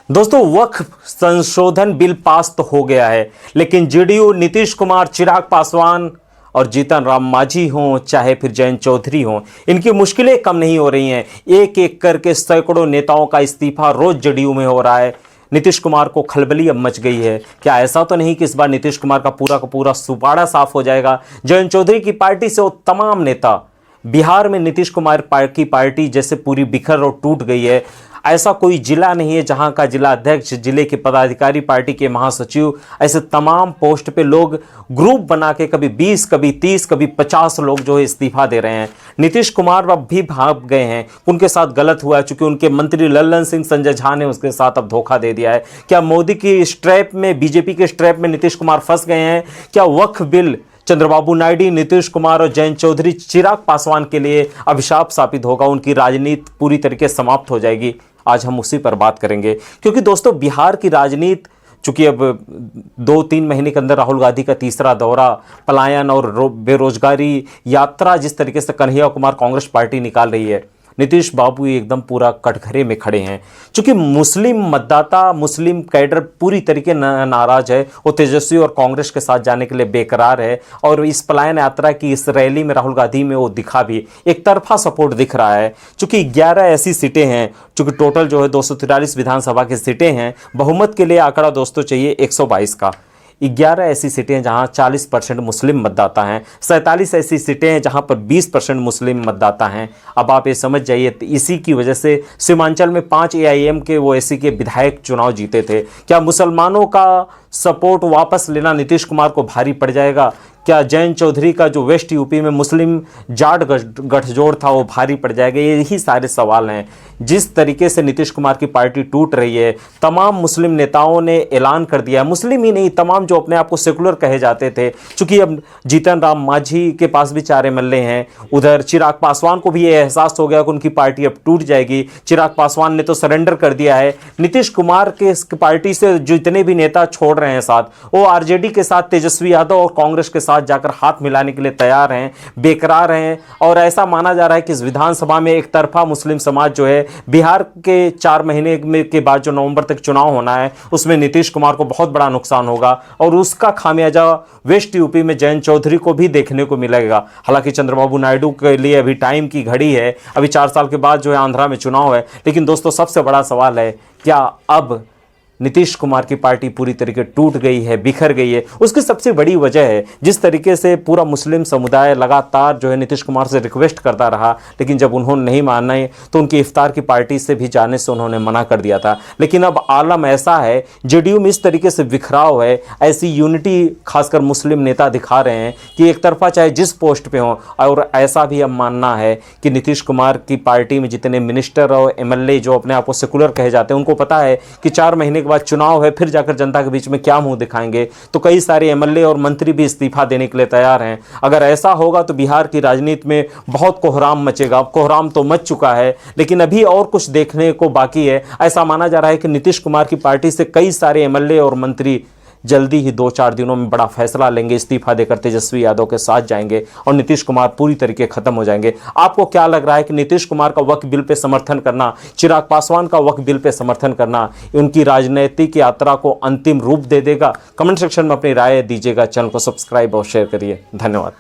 दोस्तों, वक्फ संशोधन bill pass तो हो गया है, लेकिन जेडीयू, नीतीश कुमार, चिराग पासवान और जीतन राम मांझी हों, चाहे फिर जयंत चौधरी हों, इनकी मुश्किलें कम नहीं हो रही हैं। एक एक करके सैकड़ों नेताओं का इस्तीफा रोज जेडीयू में हो रहा है। नीतीश कुमार को खलबली अब मच गई है। क्या ऐसा तो नहीं कि इस बार नीतीश कुमार का पूरा सुपाड़ा साफ हो जाएगा? जयंत चौधरी की पार्टी से वो तमाम नेता, बिहार में नीतीश कुमार की पार्टी जैसे पूरी बिखर और टूट गई है। ऐसा कोई जिला नहीं है जहां का जिला अध्यक्ष, जिले के पदाधिकारी, पार्टी के महासचिव, ऐसे तमाम पोस्ट पे लोग ग्रुप बना के कभी 20, कभी 30, कभी 50 लोग जो है इस्तीफा दे रहे हैं। नीतीश कुमार अब भी भाग गए हैं, उनके साथ गलत हुआ है, चूंकि उनके मंत्री लल्लन सिंह, संजय झा ने उसके साथ अब धोखा दे दिया है। क्या मोदी की स्ट्रैप में, बीजेपी के स्ट्रैप में नीतीश कुमार फंस गए हैं? क्या वक्फ बिल चंद्रबाबू नायडू, नीतीश कुमार और जयंत चौधरी, चिराग पासवान के लिए अभिशाप साबित होगा? उनकी राजनीति पूरी तरीके से समाप्त हो जाएगी? आज हम उसी पर बात करेंगे, क्योंकि दोस्तों बिहार की राजनीति, चूंकि अब 2-3 महीने के अंदर राहुल गांधी का तीसरा दौरा, पलायन और बेरोजगारी यात्रा जिस तरीके से कन्हैया कुमार कांग्रेस पार्टी निकाल रही है, नीतीश बाबू एकदम पूरा कटघरे में खड़े हैं। चूंकि मुस्लिम मतदाता, मुस्लिम कैडर पूरी तरीके नाराज है, वो तेजस्वी और कांग्रेस के साथ जाने के लिए बेकरार है। और इस पलायन यात्रा की इस रैली में राहुल गांधी में वो दिखा भी, एक तरफा सपोर्ट दिख रहा है। चूंकि 11 ऐसी सीटें हैं, चूंकि टोटल जो है 243 विधानसभा की सीटें हैं, बहुमत के लिए आंकड़ा दोस्तों चाहिए 122 का। 11 ऐसी सीटें हैं जहां 40% मुस्लिम मतदाता हैं, 47 ऐसी सीटें हैं जहां पर 20% मुस्लिम मतदाता हैं। अब आप ये समझ जाइए, इसी की वजह से सीमांचल में 5 एआईएम के ओवैसी के विधायक चुनाव जीते थे। क्या मुसलमानों का सपोर्ट वापस लेना नीतीश कुमार को भारी पड़ जाएगा? क्या जयंत चौधरी का जो वेस्ट यूपी में मुस्लिम जाट गठजोड़ था वो भारी पड़ जाएगा? यही सारे सवाल हैं। जिस तरीके से नीतीश कुमार की पार्टी टूट रही है, तमाम मुस्लिम नेताओं ने ऐलान कर दिया, मुस्लिम ही नहीं, तमाम जो अपने आप को सेकुलर कहे जाते थे, चूंकि अब जीतन राम मांझी के पास भी 4 एमएलए हैं, उधर चिराग पासवान को भी ये एहसास हो गया कि उनकी पार्टी अब टूट जाएगी। चिराग पासवान ने तो सरेंडर कर दिया है। नीतीश कुमार के पार्टी से जितने भी नेता छोड़ रहे हैं साथ, वो आरजेडी के साथ, तेजस्वी यादव और कांग्रेस के साथ जाकर हाथ मिलाने के लिए तैयार हैं, बेकरार हैं। और ऐसा माना जा रहा है कि इस विधानसभा में एक तरफा मुस्लिम समाज जो है, बिहार के 4 महीने के बाद जो नवंबर तक चुनाव होना है, उसमें नीतीश कुमार को बहुत बड़ा नुकसान होगा और उसका खामियाजा वेस्ट यूपी में जयंत चौधरी को भी देखने को मिलेगा। हालांकि चंद्रबाबू नायडू के लिए अभी टाइम की घड़ी है, अभी 4 साल के बाद जो है आंध्रा में चुनाव है। लेकिन दोस्तों सबसे बड़ा सवाल है, क्या अब नीतीश कुमार की पार्टी पूरी तरीके टूट गई है, बिखर गई है? उसकी सबसे बड़ी वजह है जिस तरीके से पूरा मुस्लिम समुदाय लगातार जो है नीतीश कुमार से रिक्वेस्ट करता रहा, लेकिन जब उन्होंने नहीं माना तो उनकी इफ्तार की पार्टी से भी जाने से उन्होंने मना कर दिया था। लेकिन अब आलम ऐसा है, जेडीयू में इस तरीके से बिखराव है, ऐसी यूनिटी खासकर मुस्लिम नेता दिखा रहे हैं कि एक तरफा चाहे जिस पोस्ट पे हो। और ऐसा भी अब मानना है कि नीतीश कुमार की पार्टी में जितने मिनिस्टर और एमएलए जो अपने आप को सेकुलर कहे जाते हैं, उनको पता है कि 4 महीने के बाद चुनाव है, फिर जाकर जनता के बीच में क्या मुंह दिखाएंगे। तो कई सारे एमएलए और मंत्री भी इस्तीफा देने के लिए तैयार हैं। अगर ऐसा होगा तो बिहार की राजनीति में बहुत कोहराम मचेगा। अब कोहराम तो मच चुका है, लेकिन अभी और कुछ देखने को बाकी है। ऐसा माना जा रहा है कि नीतीश कुमार की पार्टी से कई सारे एमएलए और मंत्री जल्दी ही 2-4 दिनों में बड़ा फैसला लेंगे, इस्तीफा देकर तेजस्वी यादव के साथ जाएंगे और नीतीश कुमार पूरी तरीके खत्म हो जाएंगे। आपको क्या लग रहा है कि नीतीश कुमार का वक्फ बिल पे समर्थन करना, चिराग पासवान का वक्फ बिल पे समर्थन करना उनकी राजनीतिक यात्रा को अंतिम रूप दे देगा? कमेंट सेक्शन में अपनी राय दीजिएगा। चैनल को सब्सक्राइब और शेयर करिए। धन्यवाद।